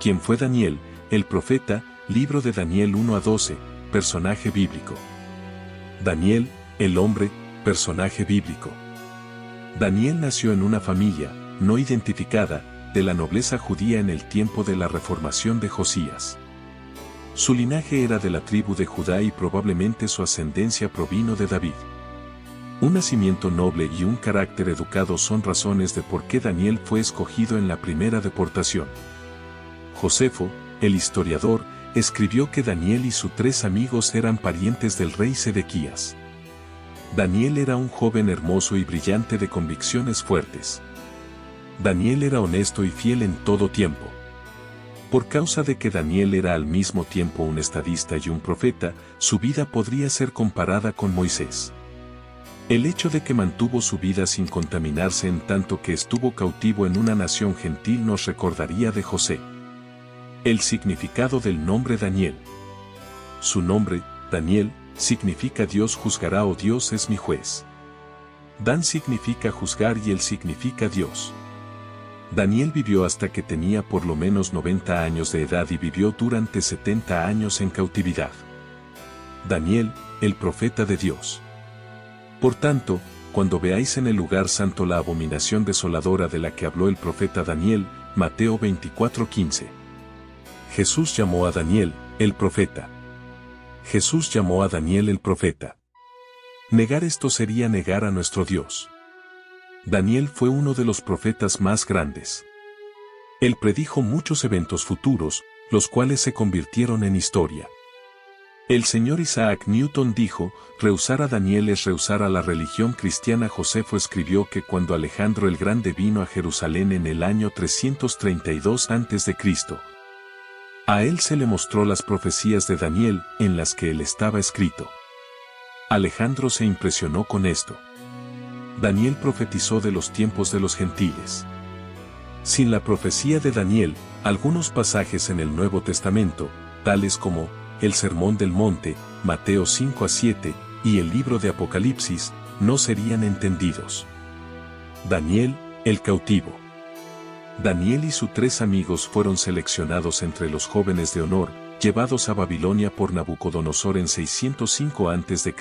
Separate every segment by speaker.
Speaker 1: ¿Quién fue Daniel, el profeta? Libro de Daniel 1 a 12, personaje bíblico. Daniel, el hombre, personaje bíblico. Daniel nació en una familia, no identificada, de la nobleza judía en el tiempo de la reformación de Josías. Su linaje era de la tribu de Judá y probablemente su ascendencia provino de David. Un nacimiento noble y un carácter educado son razones de por qué Daniel fue escogido en la primera deportación. Josefo, el historiador, escribió que Daniel y sus 3 amigos eran parientes del rey Sedequías. Daniel era un joven hermoso y brillante de convicciones fuertes. Daniel era honesto y fiel en todo tiempo. Por causa de que Daniel era al mismo tiempo un estadista y un profeta, su vida podría ser comparada con Moisés. El hecho de que mantuvo su vida sin contaminarse en tanto que estuvo cautivo en una nación gentil nos recordaría de José. El significado del nombre Daniel. Su nombre, Daniel, significa Dios juzgará o Dios es mi juez. Dan significa juzgar y él significa Dios. Daniel vivió hasta que tenía por lo menos 90 años de edad y vivió durante 70 años en cautividad. Daniel, el profeta de Dios. Por tanto, cuando veáis en el lugar santo la abominación desoladora de la que habló el profeta Daniel, Mateo 24:15. Jesús llamó a Daniel, el profeta. Jesús llamó a Daniel el profeta. Negar esto sería negar a nuestro Dios. Daniel fue uno de los profetas más grandes. Él predijo muchos eventos futuros, los cuales se convirtieron en historia. El señor Isaac Newton dijo, rehusar a Daniel es rehusar a la religión cristiana. Josefo escribió que cuando Alejandro el Grande vino a Jerusalén en el año 332 a.C., a él se le mostró las profecías de Daniel, en las que él estaba escrito. Alejandro se impresionó con esto. Daniel profetizó de los tiempos de los gentiles. Sin la profecía de Daniel, algunos pasajes en el Nuevo Testamento, tales como el Sermón del Monte, Mateo 5 a 7, y el libro de Apocalipsis, no serían entendidos. Daniel, el cautivo. Daniel y sus 3 amigos fueron seleccionados entre los jóvenes de honor, llevados a Babilonia por Nabucodonosor en 605 a.C.,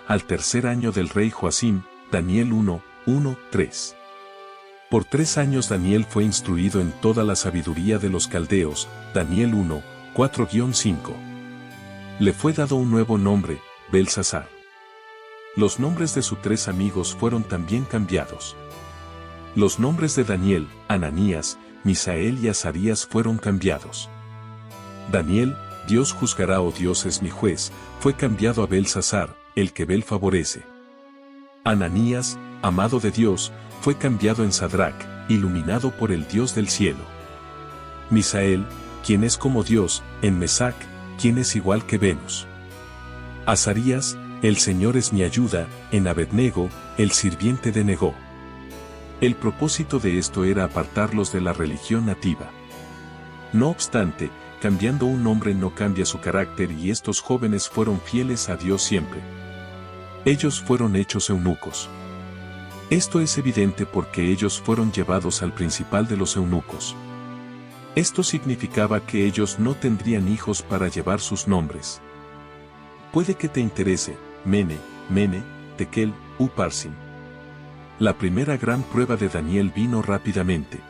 Speaker 1: al tercer año del rey Joacim, Daniel 1:1-3. Por 3 años Daniel fue instruido en toda la sabiduría de los caldeos, Daniel 1:4-5. Le fue dado un nuevo nombre, Belsasar. Los nombres de sus 3 amigos fueron también cambiados. Los nombres de Daniel, Ananías, Misael y Azarías fueron cambiados. Daniel, Dios juzgará o Dios es mi juez, fue cambiado a Belsasar, el que Bel favorece. Ananías, amado de Dios, fue cambiado en Sadrac, iluminado por el Dios del cielo. Misael, quien es como Dios, en Mesac, quien es igual que Venus. Azarías, el Señor es mi ayuda, en Abednego, el sirviente de Negó. El propósito de esto era apartarlos de la religión nativa. No obstante, cambiando un nombre no cambia su carácter y estos jóvenes fueron fieles a Dios siempre. Ellos fueron hechos eunucos. Esto es evidente porque ellos fueron llevados al principal de los eunucos. Esto significaba que ellos no tendrían hijos para llevar sus nombres. Puede que te interese, Mene, Tekel, Uparsin. La primera gran prueba de Daniel vino rápidamente.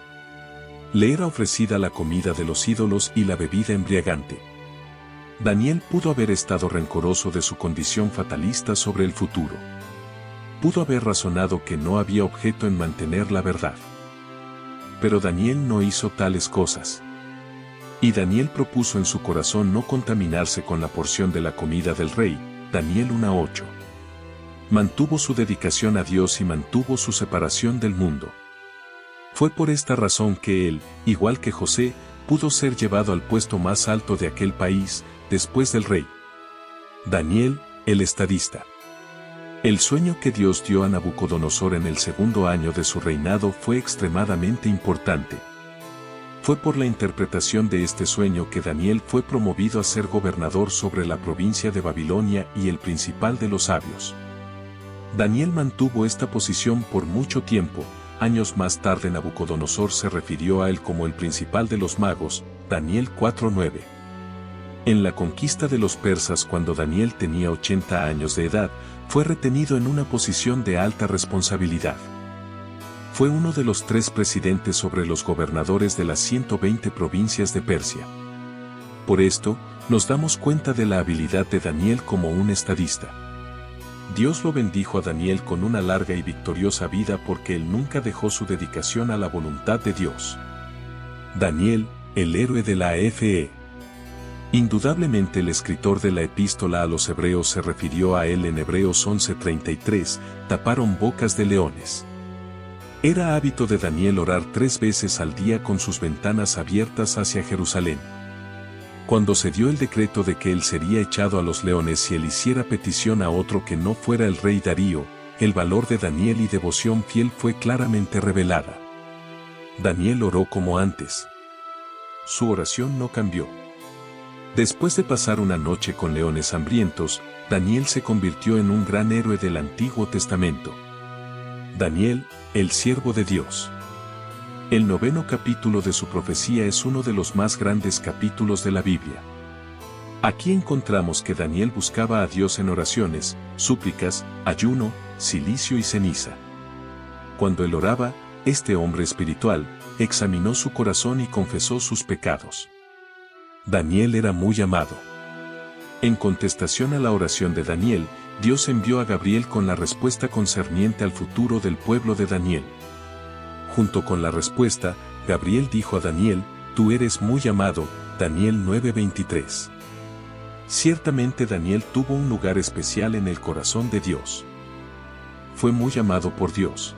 Speaker 1: Le era ofrecida la comida de los ídolos y la bebida embriagante. Daniel pudo haber estado rencoroso de su condición fatalista sobre el futuro. Pudo haber razonado que no había objeto en mantener la verdad. Pero Daniel no hizo tales cosas. Y Daniel propuso en su corazón no contaminarse con la porción de la comida del rey, Daniel 1:8. Mantuvo su dedicación a Dios y mantuvo su separación del mundo. Fue por esta razón que él, igual que José, pudo ser llevado al puesto más alto de aquel país, después del rey. Daniel, el estadista. El sueño que Dios dio a Nabucodonosor en el segundo año de su reinado fue extremadamente importante. Fue por la interpretación de este sueño que Daniel fue promovido a ser gobernador sobre la provincia de Babilonia y el principal de los sabios. Daniel mantuvo esta posición por mucho tiempo. Años más tarde Nabucodonosor se refirió a él como el principal de los magos, Daniel 4:9. En la conquista de los persas cuando Daniel tenía 80 años de edad, fue retenido en una posición de alta responsabilidad. Fue uno de los 3 presidentes sobre los gobernadores de las 120 provincias de Persia. Por esto, nos damos cuenta de la habilidad de Daniel como un estadista. Dios lo bendijo a Daniel con una larga y victoriosa vida porque él nunca dejó su dedicación a la voluntad de Dios. Daniel, el héroe de la fe. Indudablemente el escritor de la epístola a los Hebreos se refirió a él en Hebreos 11:33, taparon bocas de leones. Era hábito de Daniel orar 3 veces al día con sus ventanas abiertas hacia Jerusalén. Cuando se dio el decreto de que él sería echado a los leones si él hiciera petición a otro que no fuera el rey Darío, el valor de Daniel y devoción fiel fue claramente revelada. Daniel oró como antes. Su oración no cambió. Después de pasar una noche con leones hambrientos, Daniel se convirtió en un gran héroe del Antiguo Testamento. Daniel, el siervo de Dios. El 9º capítulo de su profecía es uno de los más grandes capítulos de la Biblia. Aquí encontramos que Daniel buscaba a Dios en oraciones, súplicas, ayuno, cilicio y ceniza. Cuando él oraba, este hombre espiritual examinó su corazón y confesó sus pecados. Daniel era muy amado. En contestación a la oración de Daniel, Dios envió a Gabriel con la respuesta concerniente al futuro del pueblo de Daniel. Junto con la respuesta, Gabriel dijo a Daniel, tú eres muy amado, Daniel 9:23. Ciertamente Daniel tuvo un lugar especial en el corazón de Dios. Fue muy amado por Dios.